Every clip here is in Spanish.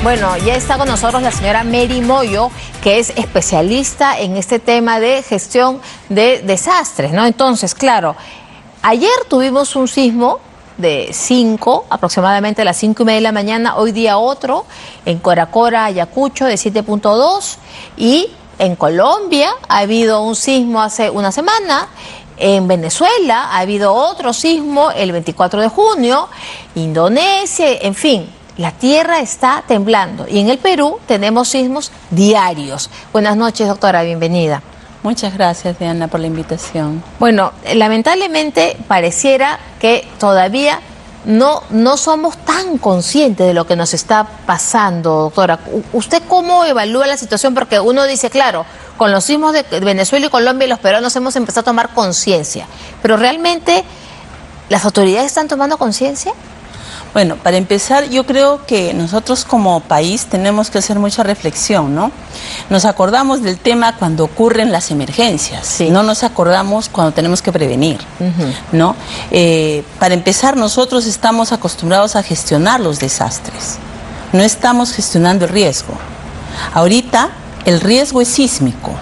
Bueno, ya está con nosotros la señora Mary Moyo, que es especialista en este tema de gestión de desastres, ¿no? Entonces, claro, ayer tuvimos un sismo de 5, aproximadamente a las 5:30 de la mañana, hoy día otro, en Coracora, Ayacucho, de 7.2, y en Colombia ha habido un sismo hace una semana. En Venezuela ha habido otro sismo el 24 de junio, Indonesia, en fin, la tierra está temblando. Y en el Perú tenemos sismos diarios. Buenas noches, doctora, bienvenida. Muchas gracias, Diana, por la invitación. Bueno, lamentablemente pareciera que todavía no somos tan conscientes de lo que nos está pasando, doctora. ¿Usted cómo evalúa la situación? Porque uno dice, claro, con los sismos de Venezuela y Colombia y los peruanos hemos empezado a tomar conciencia. Pero ¿realmente las autoridades están tomando conciencia? Bueno, para empezar, yo creo que nosotros como país tenemos que hacer mucha reflexión, ¿no? Nos acordamos del tema cuando ocurren las emergencias, sí. No nos acordamos cuando tenemos que prevenir, ¿no? Para empezar, nosotros estamos acostumbrados a gestionar los desastres, no estamos gestionando el riesgo. Ahorita el riesgo es sísmico,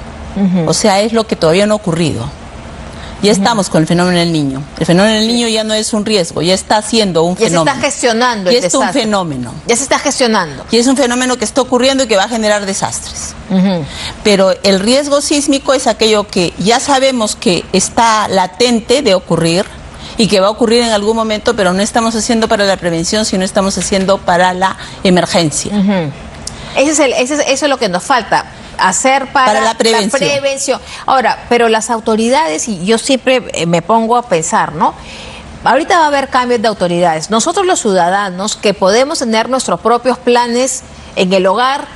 o sea, es lo que todavía no ha ocurrido. Ya estamos con el fenómeno del Niño. El fenómeno del Niño ya no es un riesgo, ya está siendo un fenómeno. Ya se está gestionando el desastre. Ya es un fenómeno. Ya se está gestionando. Y es un fenómeno que está ocurriendo y que va a generar desastres. Pero el riesgo sísmico es aquello que ya sabemos que está latente de ocurrir y que va a ocurrir en algún momento, pero no estamos haciendo para la prevención, sino estamos haciendo para la emergencia. Eso es lo que nos falta. Hacer para la prevención. Ahora, pero las autoridades, y yo siempre me pongo a pensar, ¿no? Ahorita va a haber cambios de autoridades. Nosotros los ciudadanos que podemos tener nuestros propios planes en el hogar,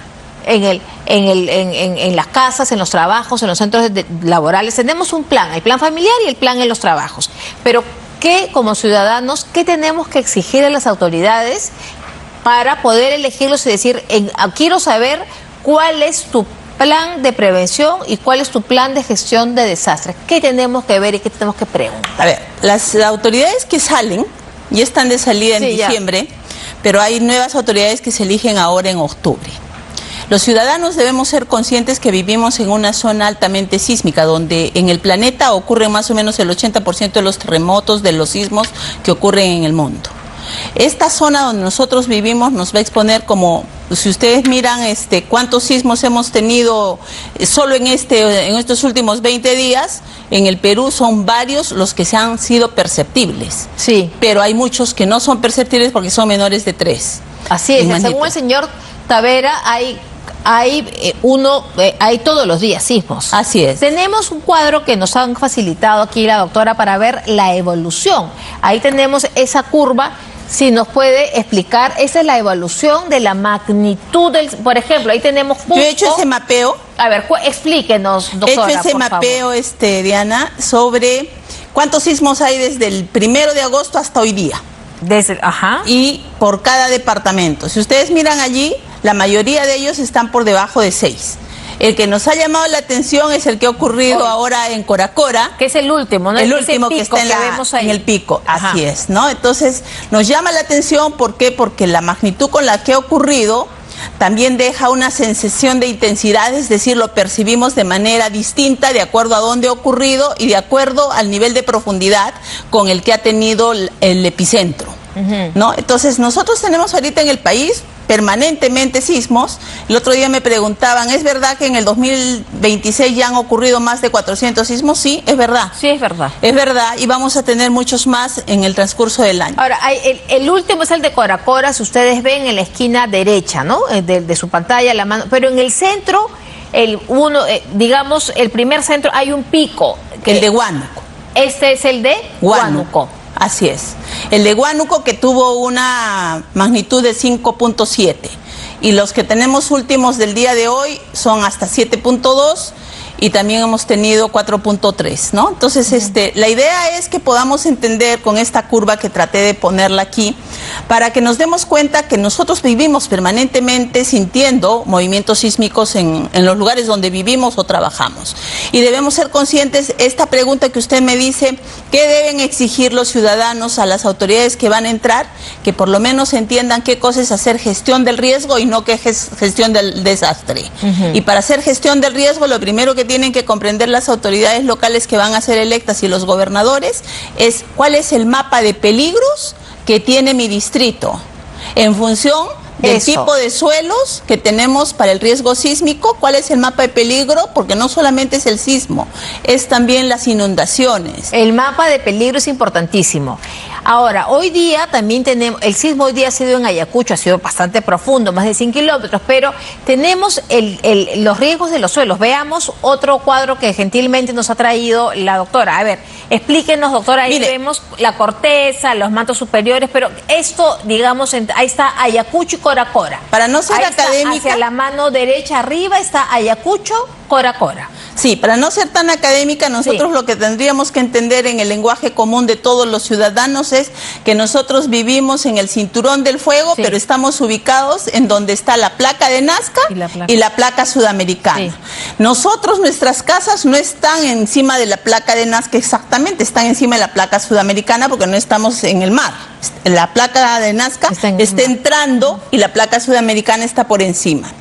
en las casas, en los trabajos, en los centros laborales, tenemos un plan, el plan familiar y el plan en los trabajos. Pero ¿qué, como ciudadanos, qué tenemos que exigir a las autoridades para poder elegirlos y decir, quiero saber cuál es tu plan de prevención y cuál es tu plan de gestión de desastres? ¿Qué tenemos que ver y qué tenemos que preguntar? A ver, las autoridades que salen ya están de salida en diciembre, pero hay nuevas autoridades que se eligen ahora en octubre. Los ciudadanos debemos ser conscientes que vivimos en una zona altamente sísmica, donde en el planeta ocurren más o menos el 80% de los terremotos, de los sismos que ocurren en el mundo. Esta zona donde nosotros vivimos nos va a exponer, como si ustedes miran cuántos sismos hemos tenido solo en estos últimos 20 días, en el Perú son varios los que se han sido perceptibles. Sí. Pero hay muchos que no son perceptibles porque son menores de 3. Así es, según el señor Tavera hay todos los días sismos. Así es. Tenemos un cuadro que nos han facilitado aquí la doctora para ver la evolución. Ahí tenemos esa curva. Si nos puede explicar, esa es la evolución de la magnitud del... Por ejemplo, ahí tenemos Cusco. Yo he hecho ese mapeo. A ver, explíquenos, doctora, he hecho ese mapeo, Diana, sobre cuántos sismos hay desde el 1 de agosto hasta hoy día. Y por cada departamento. Si ustedes miran allí, la mayoría de ellos están por debajo de 6. El que nos ha llamado la atención es el que ha ocurrido ahora en Coracora. Que es el último, ¿no? El último que está en el pico, así es, ¿no? Entonces, nos llama la atención, ¿por qué? Porque la magnitud con la que ha ocurrido también deja una sensación de intensidad, es decir, lo percibimos de manera distinta de acuerdo a dónde ha ocurrido y de acuerdo al nivel de profundidad con el que ha tenido el epicentro, ¿no? Entonces, nosotros tenemos ahorita en el país permanentemente sismos. El otro día me preguntaban, ¿es verdad que en el 2026 ya han ocurrido más de 400 sismos? Sí, es verdad. Sí, es verdad. Es verdad, y vamos a tener muchos más en el transcurso del año. Ahora, el último es el de Coracora, si ustedes ven en la esquina derecha, ¿no? De su pantalla, la mano, pero en el centro, digamos, el primer centro, hay un pico. El de Huánuco. Este es el de Huánuco. Así es. El de Huánuco, que tuvo una magnitud de 5.7. Y los que tenemos últimos del día de hoy son hasta 7.2. y también hemos tenido 4.3, ¿no? Entonces, la idea es que podamos entender con esta curva que traté de ponerla aquí, para que nos demos cuenta que nosotros vivimos permanentemente sintiendo movimientos sísmicos en los lugares donde vivimos o trabajamos. Y debemos ser conscientes, esta pregunta que usted me dice, ¿qué deben exigir los ciudadanos a las autoridades que van a entrar? Que por lo menos entiendan qué cosa es hacer gestión del riesgo y no qué es gestión del desastre. Y para hacer gestión del riesgo, lo primero que tienen que comprender las autoridades locales que van a ser electas y los gobernadores es cuál es el mapa de peligros que tiene mi distrito en función del tipo de suelos que tenemos para el riesgo sísmico, cuál es el mapa de peligro, porque no solamente es el sismo, es también las inundaciones. El mapa de peligro es importantísimo. Ahora, hoy día también tenemos, el sismo hoy día ha sido en Ayacucho, ha sido bastante profundo, más de 100 kilómetros, pero tenemos los riesgos de los suelos. Veamos otro cuadro que gentilmente nos ha traído la doctora. A ver, explíquenos, doctora, ahí vemos la corteza, los mantos superiores, pero esto, digamos, ahí está Ayacucho y Coracora. Para no ser académica, hacia la mano derecha arriba está Ayacucho, Coracora. Sí, para no ser tan académica, nosotros lo que tendríamos que entender en el lenguaje común de todos los ciudadanos es que nosotros vivimos en el cinturón del fuego, pero estamos ubicados en donde está la placa de Nazca y la placa sudamericana. Nosotros, nuestras casas no están encima de la placa de Nazca exactamente, están encima de la placa sudamericana porque no estamos en el mar. La placa de Nazca está entrando y la placa sudamericana está por encima.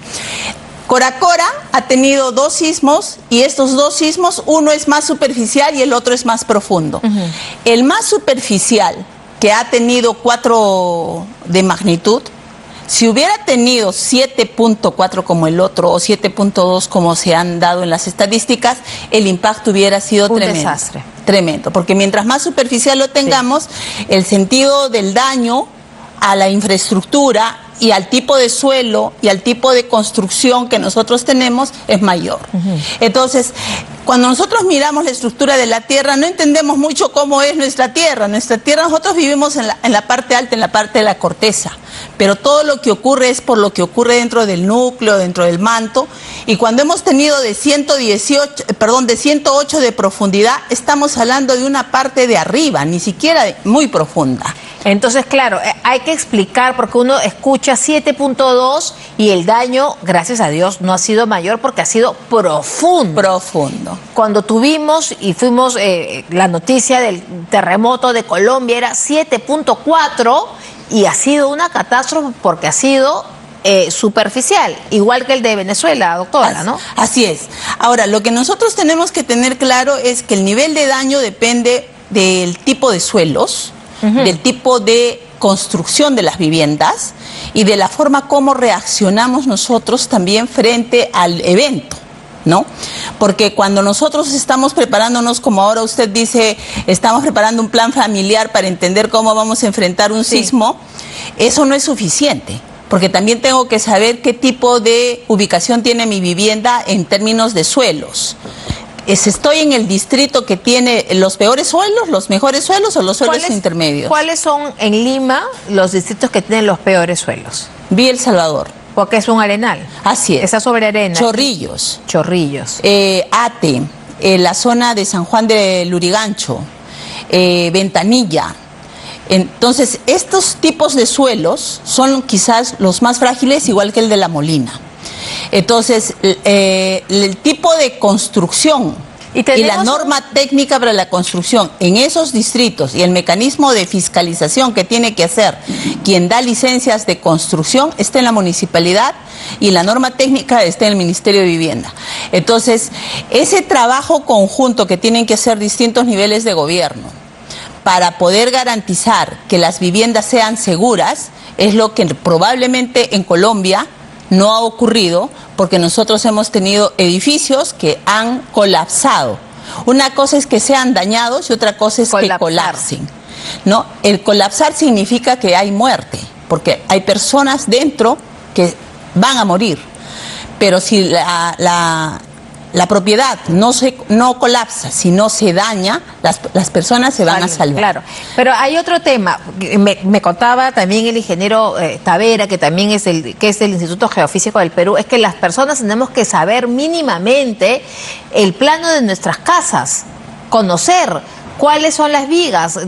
Coracora ha tenido 2 sismos y estos 2 sismos, uno es más superficial y el otro es más profundo. El más superficial, que ha tenido 4 de magnitud, si hubiera tenido 7.4 como el otro o 7.2 como se han dado en las estadísticas, el impacto hubiera sido tremendo. Desastre. Tremendo, porque mientras más superficial lo tengamos, el sentido del daño a la infraestructura y al tipo de suelo y al tipo de construcción que nosotros tenemos es mayor. Entonces, cuando nosotros miramos la estructura de la Tierra, no entendemos mucho cómo es nuestra Tierra. Nuestra Tierra, nosotros vivimos en la parte alta, en la parte de la corteza, pero todo lo que ocurre es por lo que ocurre dentro del núcleo, dentro del manto, y cuando hemos tenido de 108 de profundidad, estamos hablando de una parte de arriba, ni siquiera muy profunda. Entonces, claro, hay que explicar porque uno escucha 7.2 y el daño, gracias a Dios, no ha sido mayor porque ha sido profundo. Profundo. Cuando tuvimos y fuimos, la noticia del terremoto de Colombia era 7.4 y ha sido una catástrofe porque ha sido superficial, igual que el de Venezuela, doctora, ¿no? Así es. Ahora, lo que nosotros tenemos que tener claro es que el nivel de daño depende del tipo de suelos, del tipo de construcción de las viviendas y de la forma como reaccionamos nosotros también frente al evento, ¿no? Porque cuando nosotros estamos preparándonos, como ahora usted dice, estamos preparando un plan familiar para entender cómo vamos a enfrentar un sismo, eso no es suficiente. Porque también tengo que saber qué tipo de ubicación tiene mi vivienda en términos de suelos. ¿Estoy en el distrito que tiene los peores suelos, los mejores suelos o los suelos intermedios? ¿Cuáles son en Lima los distritos que tienen los peores suelos? Villa El Salvador. Porque es un arenal. Así es. Esa sobre arena. Chorrillos. Chorrillos. Ate, la zona de San Juan de Lurigancho, Ventanilla. Entonces, estos tipos de suelos son quizás los más frágiles, igual que el de La Molina. Entonces, el tipo de construcción y la norma técnica para la construcción en esos distritos y el mecanismo de fiscalización que tiene que hacer quien da licencias de construcción está en la municipalidad y la norma técnica está en el Ministerio de Vivienda. Entonces, ese trabajo conjunto que tienen que hacer distintos niveles de gobierno para poder garantizar que las viviendas sean seguras es lo que probablemente en Colombia no ha ocurrido, porque nosotros hemos tenido edificios que han colapsado. Una cosa es que sean dañados y otra cosa es que colapsen, ¿no? El colapsar significa que hay muerte, porque hay personas dentro que van a morir. Pero si la propiedad no colapsa, sino se daña, las personas se van a salvar. Claro, pero hay otro tema, me contaba también el ingeniero Tavera, que también es del Instituto Geofísico del Perú, es que las personas tenemos que saber mínimamente el plano de nuestras casas, conocer cuáles son las vigas,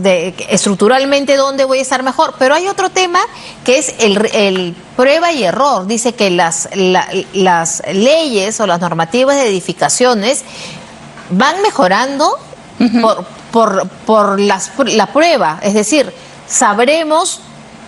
estructuralmente dónde voy a estar mejor. Pero hay otro tema que es el prueba y error. Dice que las leyes o las normativas de edificaciones van mejorando por la prueba. Es decir, sabremos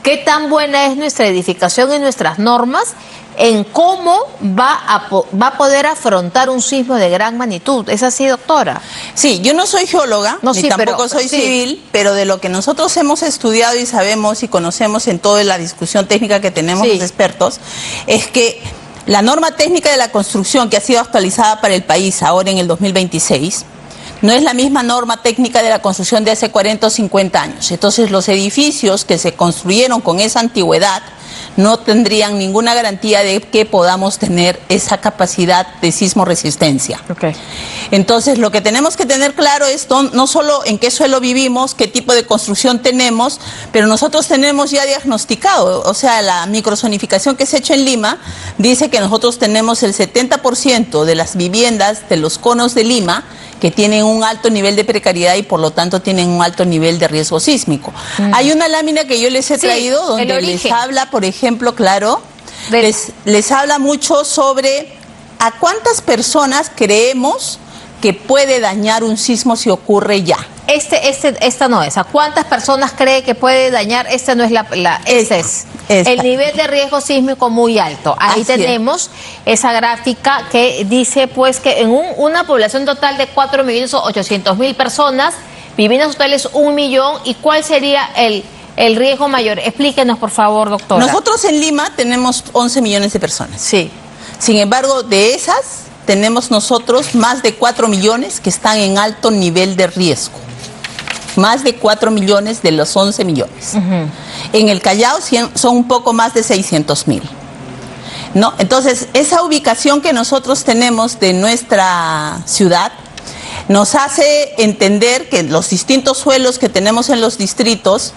qué tan buena es nuestra edificación y nuestras normas en cómo va a poder afrontar un sismo de gran magnitud. ¿Es así, doctora? Sí, yo no soy geóloga, ni tampoco soy civil, pero de lo que nosotros hemos estudiado y sabemos y conocemos en toda la discusión técnica que tenemos los expertos, es que la norma técnica de la construcción que ha sido actualizada para el país ahora en el 2026, no es la misma norma técnica de la construcción de hace 40 o 50 años. Entonces, los edificios que se construyeron con esa antigüedad no tendrían ninguna garantía de que podamos tener esa capacidad de sismo resistencia. Entonces, lo que tenemos que tener claro es no solo en qué suelo vivimos, qué tipo de construcción tenemos, pero nosotros tenemos ya diagnosticado, o sea, la microzonificación que se ha hecho en Lima dice que nosotros tenemos el 70% de las viviendas de los conos de Lima que tienen un alto nivel de precariedad y por lo tanto tienen un alto nivel de riesgo sísmico. Hay una lámina que yo les he traído donde les habla, por ejemplo, claro, les habla mucho sobre a cuántas personas creemos que puede dañar un sismo si ocurre ya. Esta no es. ¿A cuántas personas cree que puede dañar? Esta no es esta es. El nivel de riesgo sísmico muy alto. Ahí tenemos esa gráfica que dice pues que en una población total de 4.800.000 personas, viviendas totales 1 millón, ¿y cuál sería el riesgo mayor? Explíquenos, por favor, doctora. Nosotros en Lima tenemos 11 millones de personas. Sí. Sin embargo, de esas tenemos nosotros más de 4 millones que están en alto nivel de riesgo. Más de 4 millones de los 11 millones. En el Callao son un poco más de 600.000. ¿No? Entonces, esa ubicación que nosotros tenemos de nuestra ciudad nos hace entender que los distintos suelos que tenemos en los distritos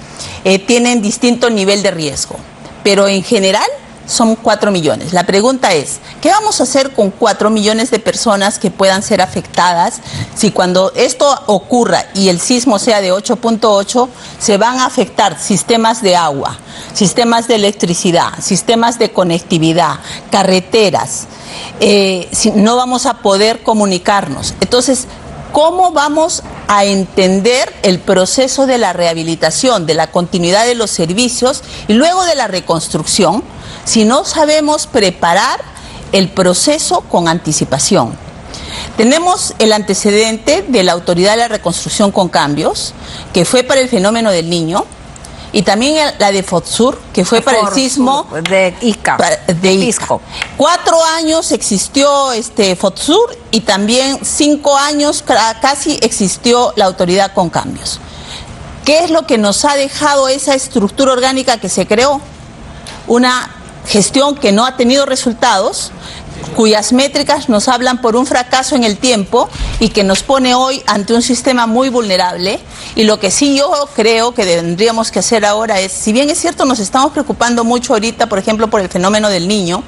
tienen distinto nivel de riesgo. Pero en general son 4 millones. La pregunta es, ¿qué vamos a hacer con 4 millones de personas que puedan ser afectadas si cuando esto ocurra y el sismo sea de 8.8, se van a afectar sistemas de agua, sistemas de electricidad, sistemas de conectividad, carreteras, no vamos a poder comunicarnos? Entonces, ¿cómo vamos a entender el proceso de la rehabilitación, de la continuidad de los servicios y luego de la reconstrucción si no sabemos preparar el proceso con anticipación? Tenemos el antecedente de la Autoridad de la Reconstrucción con Cambios, que fue para el fenómeno del Niño, y también la de FODSUR, que fue para el sismo de Ica. 4 años existió FODSUR y también 5 años casi existió la Autoridad con Cambios. ¿Qué es lo que nos ha dejado esa estructura orgánica que se creó? Una gestión que no ha tenido resultados, cuyas métricas nos hablan por un fracaso en el tiempo y que nos pone hoy ante un sistema muy vulnerable. Y lo que sí yo creo que tendríamos que hacer ahora es, si bien es cierto nos estamos preocupando mucho ahorita, por ejemplo, por el fenómeno del Niño,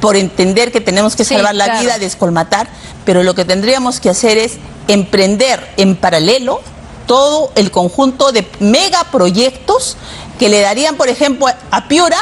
por entender que tenemos que salvar la vida, descolmatar, pero lo que tendríamos que hacer es emprender en paralelo todo el conjunto de megaproyectos que le darían, por ejemplo, a Piura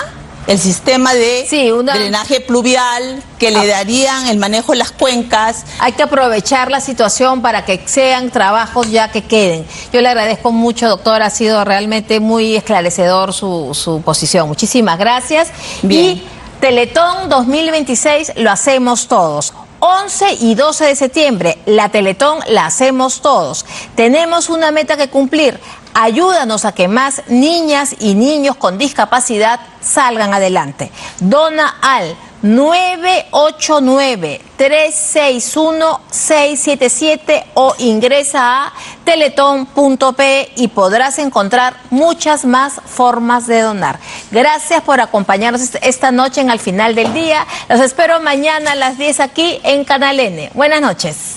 el sistema de drenaje pluvial, que le darían el manejo de las cuencas. Hay que aprovechar la situación para que sean trabajos ya que queden. Yo le agradezco mucho, doctora, ha sido realmente muy esclarecedor su posición. Muchísimas gracias. Bien. Y Teletón 2026 lo hacemos todos. 11 y 12 de septiembre, la Teletón la hacemos todos. Tenemos una meta que cumplir. Ayúdanos a que más niñas y niños con discapacidad salgan adelante. Dona al 989-361-677 o ingresa a teletón.pe y podrás encontrar muchas más formas de donar. Gracias por acompañarnos esta noche en Al Final del Día. Los espero mañana a las 10 aquí en Canal N. Buenas noches.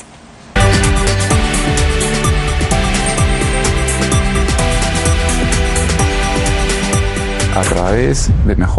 A través de mejor